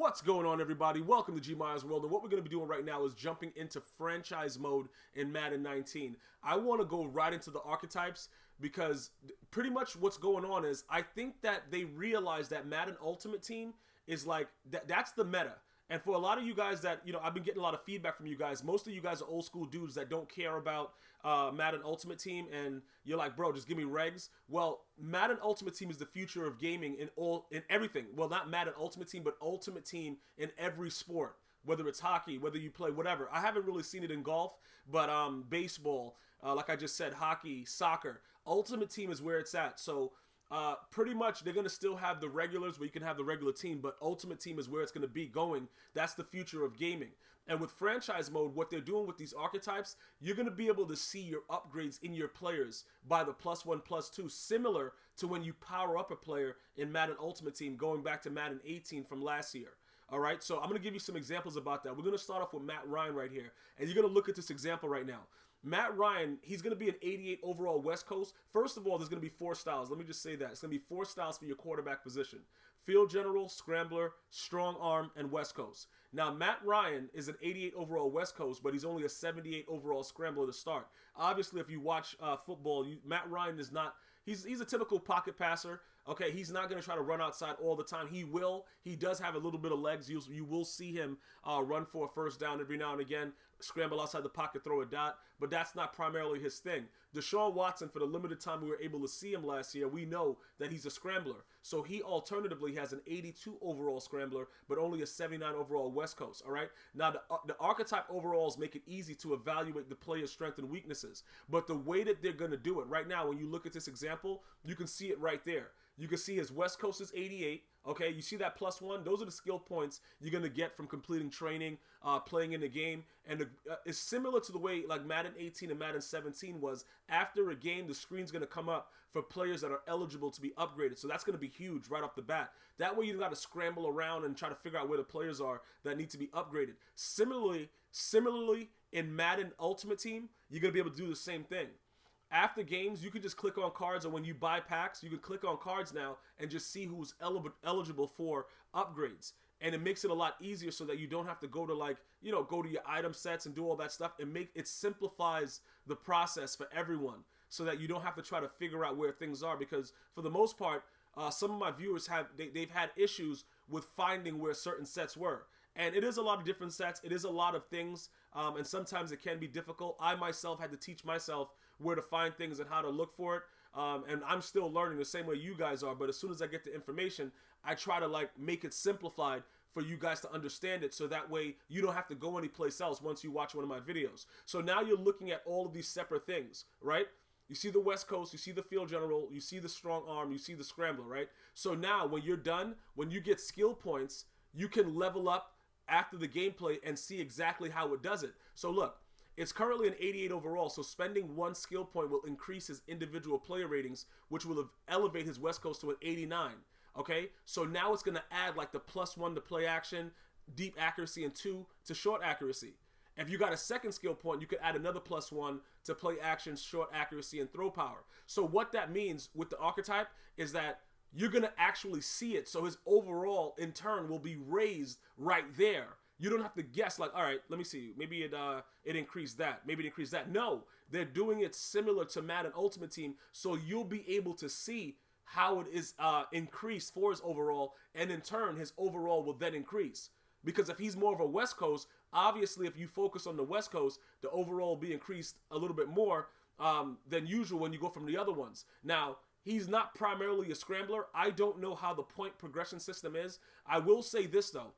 What's going on, everybody? Welcome to GmiasWorld, and what we're going to be doing right now is jumping into franchise mode in Madden 19. I want to go right into the archetypes because pretty much what's going on is I think that they realize that Madden Ultimate Team is like, that's the meta. And for a lot of you guys that, I've been getting a lot of feedback from you guys. Most of you guys are old school dudes that don't care about Madden Ultimate Team, and you're like, bro, just give me regs. Well, Madden Ultimate Team is the future of gaming in everything. Well, not Madden Ultimate Team, but Ultimate Team in every sport. Whether it's hockey, whether you play whatever. I haven't really seen it in golf, but baseball, like I just said, hockey, soccer. Ultimate Team is where it's at. So pretty much they're going to still have the regulars where you can have the regular team, but Ultimate Team is where it's going to be going. That's the future of gaming. And with franchise mode, what they're doing with these archetypes, you're going to be able to see your upgrades in your players by the +1, +2, similar to when you power up a player in Madden Ultimate Team going back to Madden 18 from last year. All right, so I'm going to give you some examples about that. We're going to start off with Matt Ryan right here, and you're going to look at this example right now. Matt Ryan, he's going to be an 88 overall West Coast. First of all, there's going to be 4 styles. Let me just say that. It's going to be 4 styles for your quarterback position. Field General, Scrambler, Strong Arm, and West Coast. Now, Matt Ryan is an 88 overall West Coast, but he's only a 78 overall Scrambler to start. Obviously, if you watch football, Matt Ryan is not... He's a typical pocket passer. Okay, he's not going to try to run outside all the time. He does have a little bit of legs. You will see him run for a first down every now and again, scramble outside the pocket, throw a dot, but that's not primarily his thing. Deshaun Watson, for the limited time we were able to see him last year, we know that he's a scrambler. So he alternatively has an 82 overall scrambler, but only a 79 overall West Coast, all right? Now, the archetype overalls make it easy to evaluate the player's strengths and weaknesses, but the way that they're going to do it, right now, when you look at this example, you can see it right there. You can see his West Coast is 88. Okay, you see that +1? Those are the skill points you're going to get from completing training, playing in the game. And it's similar to the way like Madden 18 and Madden 17 was. After a game, the screen's going to come up for players that are eligible to be upgraded. So that's going to be huge right off the bat. That way you don't got to scramble around and try to figure out where the players are that need to be upgraded. Similarly, in Madden Ultimate Team, you're going to be able to do the same thing. After games, you can just click on cards, or when you buy packs, you can click on cards now and just see who's eligible for upgrades. And it makes it a lot easier so that you don't have to go to go to your item sets and do all that stuff. It simplifies the process for everyone so that you don't have to try to figure out where things are, because for the most part, some of my viewers they've had issues with finding where certain sets were. And it is a lot of different sets. It is a lot of things, and sometimes it can be difficult. I myself had to teach myself where to find things and how to look for it. And I'm still learning the same way you guys are. But as soon as I get the information, I try to make it simplified for you guys to understand it, so that way you don't have to go anyplace else once you watch one of my videos. So now you're looking at all of these separate things, right? You see the West Coast, you see the Field General, you see the Strong Arm, you see the Scrambler, right? So now when you're done, when you get skill points, you can level up after the gameplay and see exactly how it does it. So look, it's currently an 88 overall, so spending 1 skill point will increase his individual player ratings, which will elevate his West Coast to an 89, okay? So now it's going to add like the +1 to play action, deep accuracy, and 2 to short accuracy. If you got a second skill point, you could add another +1 to play action, short accuracy, and throw power. So what that means with the archetype is that you're going to actually see it. So his overall, in turn, will be raised right there. You don't have to guess like, all right, let me see. Maybe it increased that. Maybe it increased that. No, they're doing it similar to Madden Ultimate Team. So you'll be able to see how it is increased for his overall. And in turn, his overall will then increase. Because if he's more of a West Coast, obviously if you focus on the West Coast, the overall will be increased a little bit more than usual when you go from the other ones. Now, he's not primarily a scrambler. I don't know how the point progression system is. I will say this, though.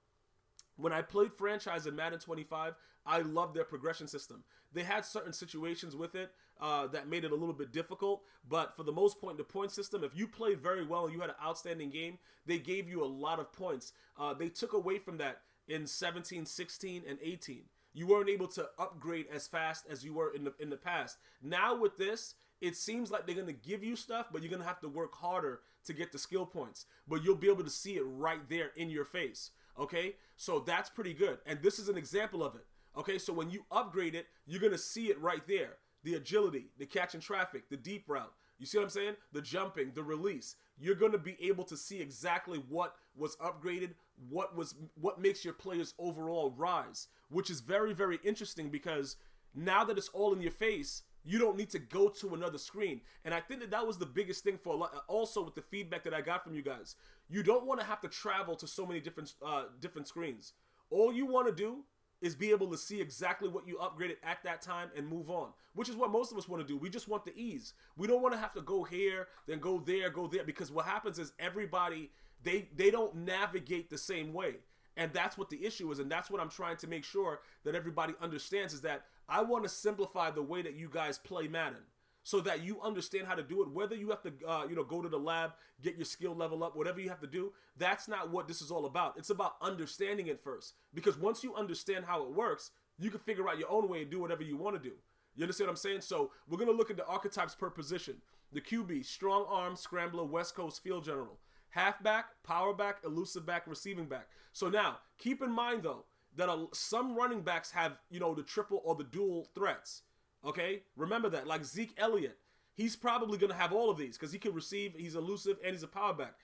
When I played franchise in Madden 25, I loved their progression system. They had certain situations with it that made it a little bit difficult, but for the most part, the point system, if you played very well and you had an outstanding game, they gave you a lot of points. They took away from that in 17, 16, and 18. You weren't able to upgrade as fast as you were in the past. Now with this, it seems like they're going to give you stuff, but you're going to have to work harder to get the skill points. But you'll be able to see it right there in your face. Okay, so that's pretty good. And this is an example of it. Okay, so when you upgrade it, you're going to see it right there. The agility, the catching traffic, the deep route. You see what I'm saying? The jumping, the release. You're going to be able to see exactly what was upgraded, what makes your players overall rise, which is very, very interesting because now that it's all in your face, you don't need to go to another screen. And I think that was the biggest thing for a lot. Also, with the feedback that I got from you guys, you don't want to have to travel to so many different screens. All you want to do is be able to see exactly what you upgraded at that time and move on, which is what most of us want to do. We just want the ease. We don't want to have to go here, then go there, because what happens is everybody, they don't navigate the same way. And that's what the issue is, and that's what I'm trying to make sure that everybody understands, is that I want to simplify the way that you guys play Madden so that you understand how to do it, whether you have to go to the lab, get your skill level up, whatever you have to do. That's not what this is all about. It's about understanding it first, because once you understand how it works, you can figure out your own way and do whatever you want to do. You understand what I'm saying? So we're going to look at the archetypes per position. The QB, strong arm, scrambler, West Coast, field general. Halfback, power back, elusive back, receiving back. So now, keep in mind though, that some running backs have, the triple or the dual threats. Okay? Remember that. Like Zeke Elliott, he's probably going to have all of these because he can receive, he's elusive, and he's a power back.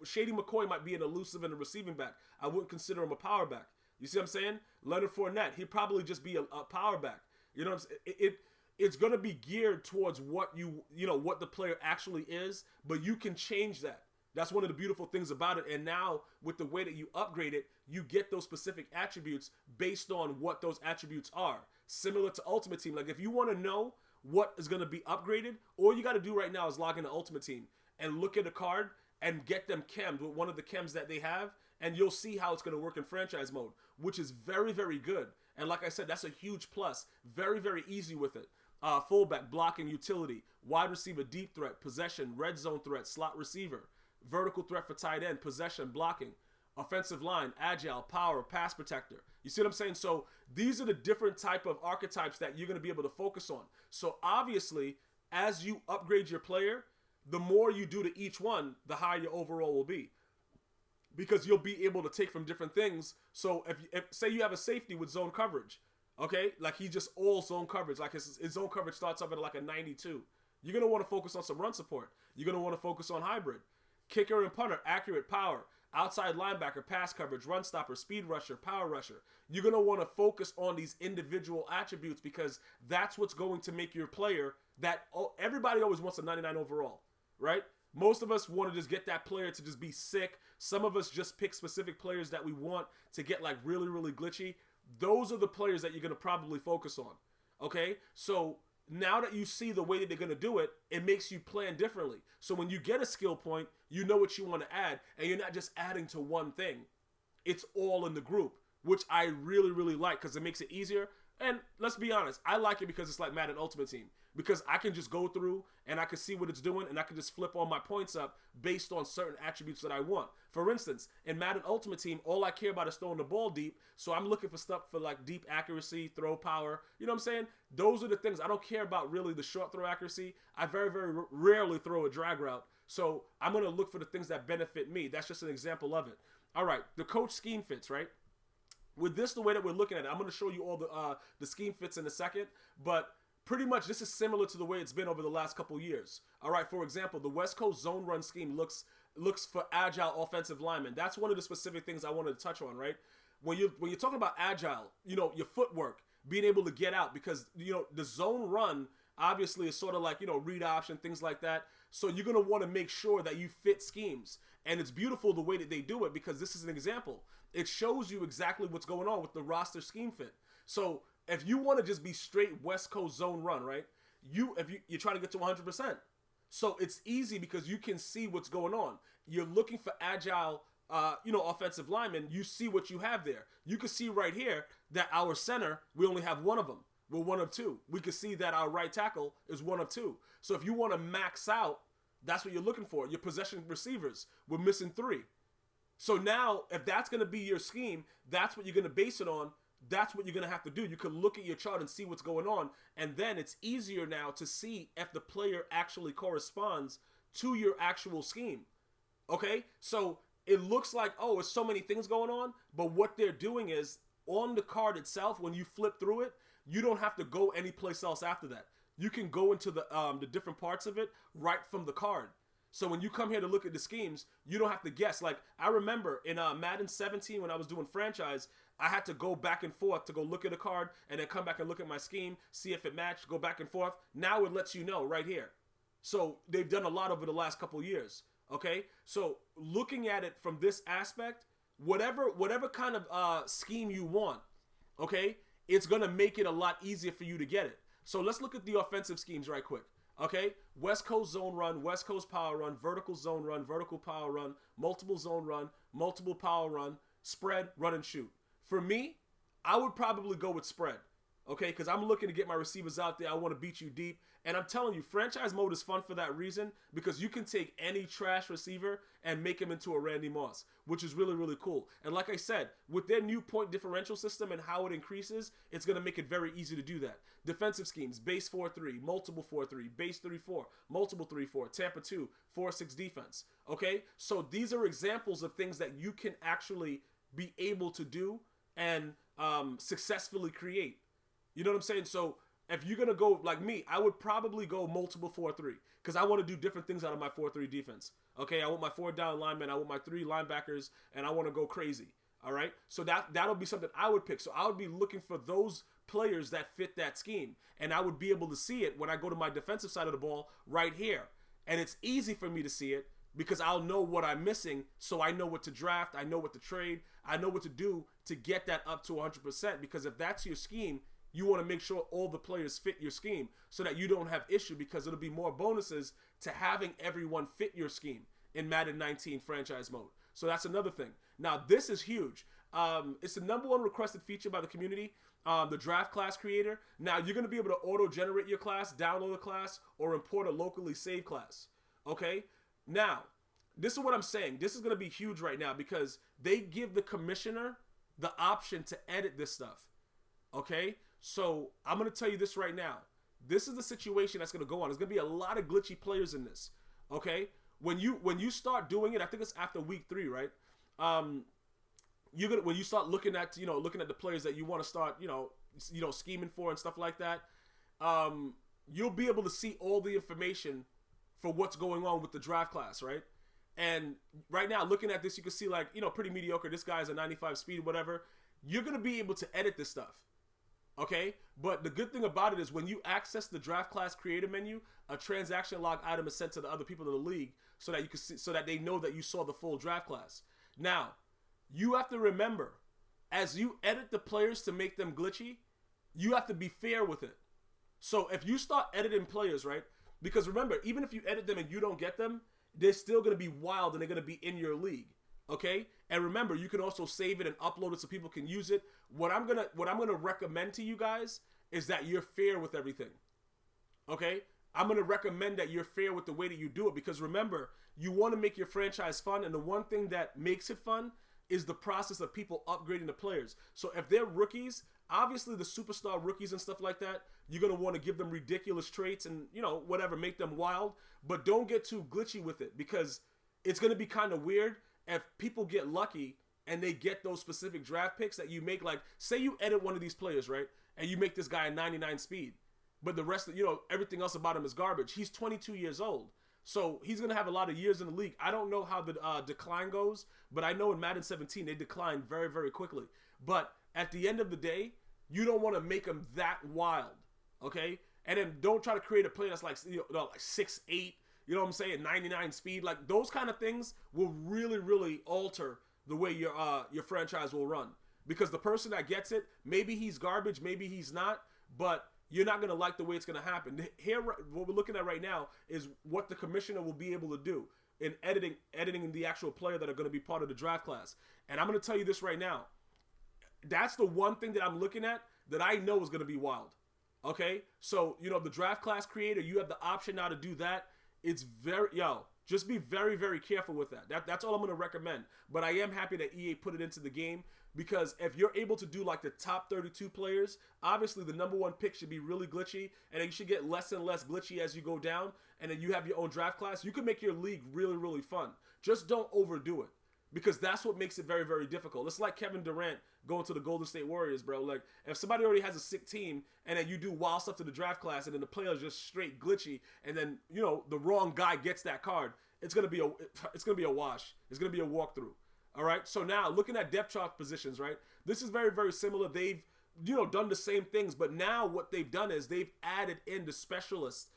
Shady McCoy might be an elusive and a receiving back. I wouldn't consider him a power back. You see what I'm saying? Leonard Fournette, he'd probably just be a power back. You know what I'm saying? It's going to be geared towards what what the player actually is, but you can change that. That's one of the beautiful things about it. And now with the way that you upgrade it, you get those specific attributes based on what those attributes are. Similar to Ultimate Team. Like if you want to know what is going to be upgraded, all you got to do right now is log into Ultimate Team and look at a card and get them chemmed with one of the chems that they have, and you'll see how it's going to work in franchise mode, which is very, very good. And like I said, that's a huge plus. Very, very easy with it. Fullback, blocking, utility, wide receiver, deep threat, possession, red zone threat, slot receiver, vertical threat for tight end, possession, blocking, offensive line, agile, power, pass protector. You see what I'm saying? So these are the different type of archetypes that you're going to be able to focus on. So obviously, as you upgrade your player, the more you do to each one, the higher your overall will be. Because you'll be able to take from different things. So if say you have a safety with zone coverage, okay, like he just all zone coverage, like his zone coverage starts up at like a 92. You're going to want to focus on some run support. You're going to want to focus on hybrid. Kicker and punter, accurate, power. Outside linebacker, pass coverage, run stopper, speed rusher, power rusher. You're going to want to focus on these individual attributes because that's what's going to make your player everybody always wants a 99 overall, right? Most of us want to just get that player to just be sick. Some of us just pick specific players that we want to get like really, really glitchy. Those are the players that you're going to probably focus on, okay? So now that you see the way that they're going to do it, it makes you plan differently. So when you get a skill point, you know what you want to add, and you're not just adding to one thing. It's all in the group, which I really, really like because it makes it easier. And let's be honest, I like it because it's like Madden Ultimate Team. Because I can just go through and I can see what it's doing and I can just flip all my points up based on certain attributes that I want. For instance, in Madden Ultimate Team, all I care about is throwing the ball deep. So I'm looking for stuff for like deep accuracy, throw power. You know what I'm saying? Those are the things. I don't care about really the short throw accuracy. I very, very rarely throw a drag route. So I'm going to look for the things that benefit me. That's just an example of it. All right, the coach scheme fits, right? With this, the way that we're looking at it, I'm going to show you all the scheme fits in a second. But pretty much this is similar to the way it's been over the last couple years. All right, for example, the West Coast zone run scheme looks for agile offensive linemen. That's one of the specific things I wanted to touch on, right? When you're talking about agile, your footwork, being able to get out, because the zone run obviously is sort of like read option, things like that. So you're going to want to make sure that you fit schemes. And it's beautiful the way that they do it, because this is an example. It shows you exactly what's going on with the roster scheme fit. So if you want to just be straight West Coast zone run, right? You're trying to get to 100%. So it's easy because you can see what's going on. You're looking for agile, offensive linemen. You see what you have there. You can see right here that our center, we only have one of them. We're one of two. We can see that our right tackle is one of two. So if you want to max out, that's what you're looking for. Your possession receivers, we're missing 3. So now, if that's going to be your scheme, that's what you're going to base it on. That's what you're going to have to do. You can look at your chart and see what's going on. And then it's easier now to see if the player actually corresponds to your actual scheme. Okay? So it looks like, it's so many things going on. But what they're doing is, on the card itself, when you flip through it, you don't have to go anyplace else after that. You can go into the different parts of it right from the card. So when you come here to look at the schemes, you don't have to guess. Like, I remember in Madden 17 when I was doing franchise, I had to go back and forth to go look at a card and then come back and look at my scheme, see if it matched, go back and forth. Now it lets you know right here. So they've done a lot over the last couple of years. Okay, so looking at it from this aspect, whatever kind of scheme you want, okay, it's gonna make it a lot easier for you to get it. So let's look at the offensive schemes right quick. Okay, West Coast zone run, West Coast power run, vertical zone run, vertical power run, multiple zone run, multiple power run, spread, run and shoot. For me, I would probably go with spread. Okay, because I'm looking to get my receivers out there. I want to beat you deep. And I'm telling you, franchise mode is fun for that reason, because you can take any trash receiver and make him into a Randy Moss, which is really, really cool. And like I said, with their new point differential system and how it increases, it's going to make it very easy to do that. Defensive schemes, base 4-3, multiple 4-3, base 3-4, multiple 3-4, Tampa 2, 4-6 defense. Okay, so these are examples of things that you can actually be able to do and successfully create. You know what I'm saying? So if you're going to go like me, I would probably go multiple 4-3 because I want to do different things out of my 4-3 defense. Okay, I want my 4 down linemen, I want my 3 linebackers, and I want to go crazy. All right, so that'll be something I would pick. So I would be looking for those players that fit that scheme, and I would be able to see it when I go to my defensive side of the ball right here. And it's easy for me to see it because I'll know what I'm missing, so I know what to draft, I know what to trade, I know what to do to get that up to 100%, because if that's your scheme, you want to make sure all the players fit your scheme so that you don't have issue, because it'll be more bonuses to having everyone fit your scheme in Madden 19 franchise mode. So that's another thing. Now, this is huge. It's the #1 requested feature by the community, the draft class creator. Now, you're going to be able to auto-generate your class, download a class, or import a locally saved class. Okay? Now, this is what I'm saying. This is going to be huge right now because they give the commissioner the option to edit this stuff. Okay? So I'm going to tell you this right now. This is the situation that's going to go on. There's going to be a lot of glitchy players in this. Okay? When you start doing it, I think it's after week 3, right? When you start looking at the players that you want to start, scheming for and stuff like that, you'll be able to see all the information for what's going on with the draft class, right? And right now, looking at this, you can see pretty mediocre. This guy's a 95 speed, whatever. You're going to be able to edit this stuff. Okay, but the good thing about it is when you access the draft class creator menu, a transaction log item is sent to the other people in the league so that you can see, so that they know that you saw the full draft class. Now, you have to remember, as you edit the players to make them glitchy, you have to be fair with it. So if you start editing players, right? Because remember, even if you edit them and you don't get them, they're still going to be wild and they're going to be in your league. Okay, and remember, you can also save it and upload it so people can use it. What I'm gonna recommend to you guys is that you're fair with everything. Okay, I'm gonna recommend that you're fair with the way that you do it, because remember, you want to make your franchise fun, and the one thing that makes it fun is the process of people upgrading the players. So if they're rookies, obviously the superstar rookies and stuff like that, you're gonna want to give them ridiculous traits and whatever, make them wild, but don't get too glitchy with it, because it's gonna be kind of weird if people get lucky and they get those specific draft picks that you make. Like, say you edit one of these players, right? And you make this guy a 99 speed, but the rest of, everything else about him is garbage. He's 22 years old. So he's going to have a lot of years in the league. I don't know how the decline goes, but I know in Madden 17, they decline very, very quickly. But at the end of the day, you don't want to make him that wild, okay? And then don't try to create a player that's like 6'8", you know what I'm saying, 99 speed. Like, those kind of things will really, really alter the way your franchise will run. Because the person that gets it, maybe he's garbage, maybe he's not, but you're not going to like the way it's going to happen. Here, what we're looking at right now is what the commissioner will be able to do in editing the actual player that are going to be part of the draft class. And I'm going to tell you this right now. That's the one thing that I'm looking at that I know is going to be wild. Okay? So, the draft class creator, you have the option now to do that. It's just be very, very careful with that. That's all I'm going to recommend. But I am happy that EA put it into the game, because if you're able to do like the top 32 players, obviously the #1 pick should be really glitchy, and then you should get less and less glitchy as you go down, and then you have your own draft class. You can make your league really, really fun. Just don't overdo it, because that's what makes it very, very difficult. It's like Kevin Durant going to the Golden State Warriors, bro. Like, if somebody already has a sick team and then you do wild stuff to the draft class and then the player is just straight glitchy and then, the wrong guy gets that card, it's gonna be a wash. It's gonna be a walkthrough. All right. So now looking at depth chart positions, right? This is very, very similar. They've done the same things, but now what they've done is they've added in the specialist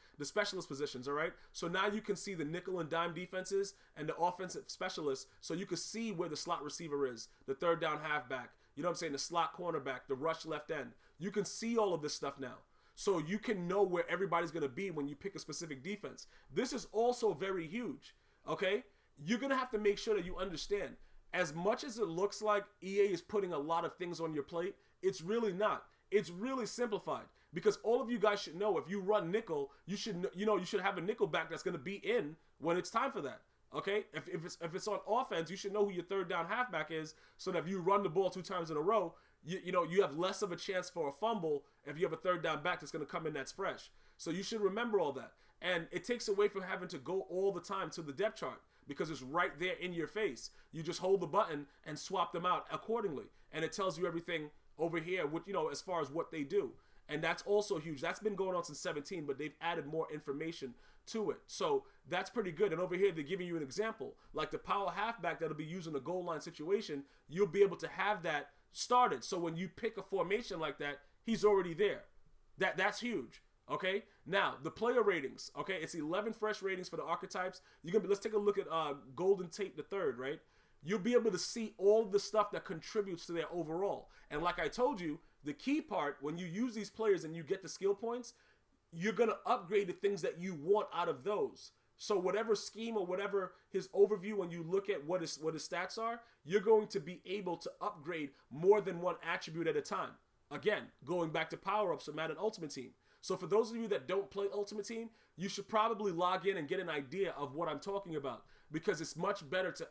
positions. All right. So now you can see the nickel and dime defenses and the offensive specialists. So you can see where the slot receiver is, the third down halfback. You know what I'm saying? The slot cornerback, the rush left end. You can see all of this stuff now. So you can know where everybody's going to be when you pick a specific defense. This is also very huge, okay? You're going to have to make sure that you understand. As much as it looks like EA is putting a lot of things on your plate, it's really not. It's really simplified because all of you guys should know if you run nickel, you should have a nickel back that's going to be in when it's time for that. Okay, if it's on offense, you should know who your third down halfback is, so that if you run the ball 2 times in a row, you have less of a chance for a fumble if you have a third down back that's going to come in that's fresh. So you should remember all that, and it takes away from having to go all the time to the depth chart because it's right there in your face. You just hold the button and swap them out accordingly, and it tells you everything over here, with as far as what they do, and that's also huge. That's been going on since 17, but they've added more information to it. So that's pretty good. And over here, they're giving you an example. Like the power halfback that'll be used in a goal line situation, you'll be able to have that started. So when you pick a formation like that, he's already there. That's huge. Okay? Now, the player ratings. Okay? It's 11 fresh ratings for the archetypes. Let's take a look at Golden Tate the third, right? You'll be able to see all the stuff that contributes to their overall. And like I told you, the key part, when you use these players and you get the skill points, you're going to upgrade the things that you want out of those. So whatever scheme or whatever his overview, when you look at what his stats are, you're going to be able to upgrade more than one attribute at a time. Again, going back to power-ups of Madden Ultimate Team. So for those of you that don't play Ultimate Team, you should probably log in and get an idea of what I'm talking about, because it's much better to,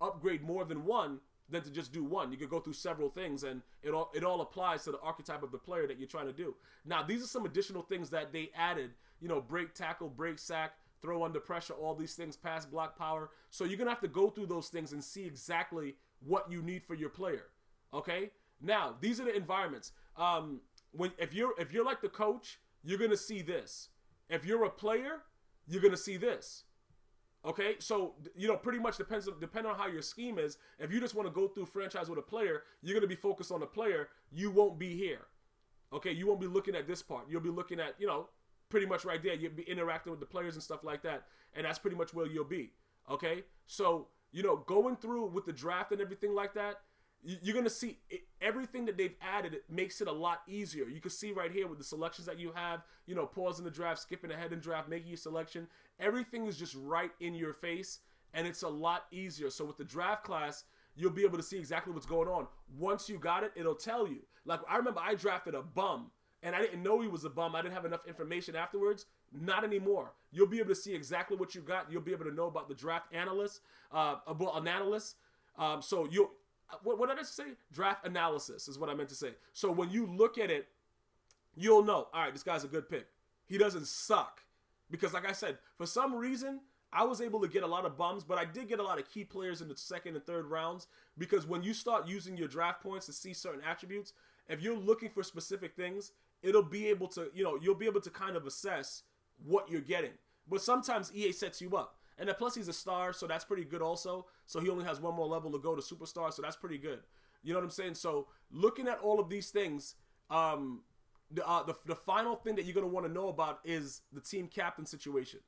upgrade more than one than to just do one. You could go through several things, and it all applies to the archetype of the player that you're trying to do. Now, these are some additional things that they added, break, tackle, break, sack, throw under pressure, all these things, pass, block, power. So you're going to have to go through those things and see exactly what you need for your player, okay? Now, these are the environments. If you're like the coach, you're going to see this. If you're a player, you're going to see this. Okay, so pretty much depending on how your scheme is. If you just want to go through franchise with a player, you're going to be focused on the player. You won't be here. Okay, you won't be looking at this part. You'll be looking at pretty much right there. You'll be interacting with the players and stuff like that, and that's pretty much where you'll be. Okay, so going through with the draft and everything like that, you're going to see everything that they've added. It makes it a lot easier. You can see right here with the selections that you have, pausing the draft, skipping ahead in draft, making your selection. Everything is just right in your face, and it's a lot easier. So with the draft class, you'll be able to see exactly what's going on. Once you got it, it'll tell you. Like, I remember I drafted a bum, and I didn't know he was a bum. I didn't have enough information afterwards. Not anymore. You'll be able to see exactly what you got. You'll be able to know about the draft analyst, an analyst. So you'll... What did I say? Draft analysis is what I meant to say. So when you look at it, you'll know, all right, this guy's a good pick. He doesn't suck. Because like I said, for some reason, I was able to get a lot of bums, but I did get a lot of key players in the second and third rounds, because when you start using your draft points to see certain attributes, if you're looking for specific things, it'll be able to, you'll be able to kind of assess what you're getting. But sometimes EA sets you up. And then plus he's a star, so that's pretty good also. So he only has one more level to go to superstar, so that's pretty good. You know what I'm saying? So looking at all of these things, the final thing that you're going to want to know about is the team captain situation.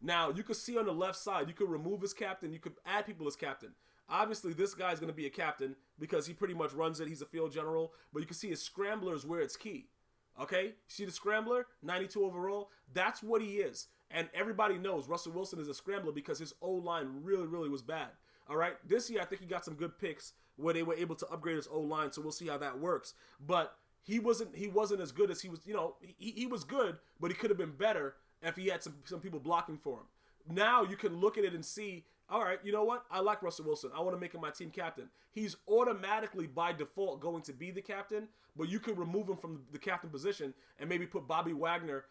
Now, you can see on the left side, you could remove his captain, you could add people as captain. Obviously, this guy's going to be a captain because he pretty much runs it. He's a field general. But you can see his scrambler is where it's key. Okay? See the scrambler? 92 overall? That's what he is. And everybody knows Russell Wilson is a scrambler because his O-line really, really was bad. All right? This year, I think he got some good picks where they were able to upgrade his O-line, so we'll see how that works. But he wasn't as good as he was, he was good, but he could have been better if he had some people blocking for him. Now you can look at it and see, all right, you know what? I like Russell Wilson. I want to make him my team captain. He's automatically, by default, going to be the captain, but you could remove him from the captain position and maybe put Bobby Wagner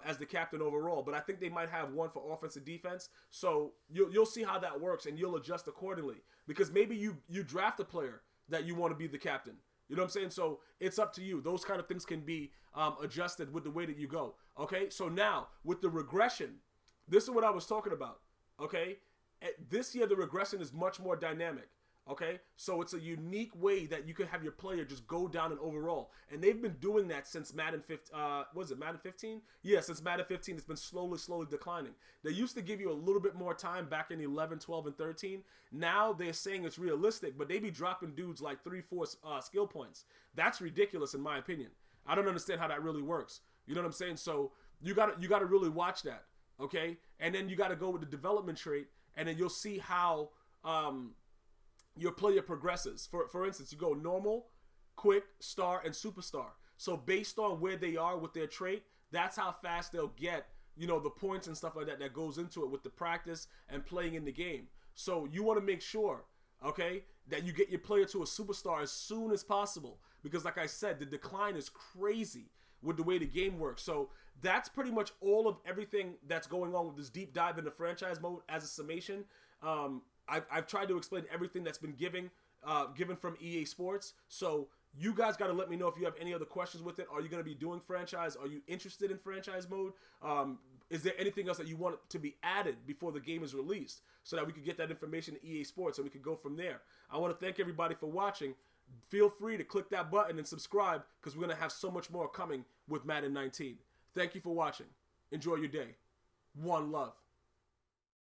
as the captain overall. But I think they might have one for offense and defense. So you'll see how that works, and you'll adjust accordingly. Because maybe you draft a player that you want to be the captain. You know what I'm saying? So it's up to you. Those kind of things can be adjusted with the way that you go. Okay? So now, with the regression, this is what I was talking about. Okay, this year the regression is much more dynamic. Okay, so it's a unique way that you can have your player just go down and overall, and they've been doing that since Madden 15. Was it Madden 15? Yeah, since Madden 15, it's been slowly declining. They used to give you a little bit more time back in 11, 12, and 13. Now they're saying it's realistic, but they be dropping dudes like 3-4 skill points. That's ridiculous in my opinion. I don't understand how that really works. You know what I'm saying? So you gotta really watch that. Okay, and then you gotta go with the development trait, and then you'll see how your player progresses. For instance, you go normal, quick, star, and superstar. So based on where they are with their trait, that's how fast they'll get, you know, the points and stuff like that that goes into it with the practice and playing in the game. So you want to make sure, okay, that you get your player to a superstar as soon as possible. Because like I said, the decline is crazy with the way the game works. So that's pretty much all of everything that's going on with this deep dive into franchise mode as a summation. I've tried to explain everything that's been given from EA Sports. So you guys got to let me know if you have any other questions with it. Are you going to be doing franchise? Are you interested in franchise mode? Is there anything else that you want to be added before the game is released so that we could get that information to EA Sports and we could go from there? I want to thank everybody for watching. Feel free to click that button and subscribe because we're going to have so much more coming with Madden 19. Thank you for watching. Enjoy your day. One love.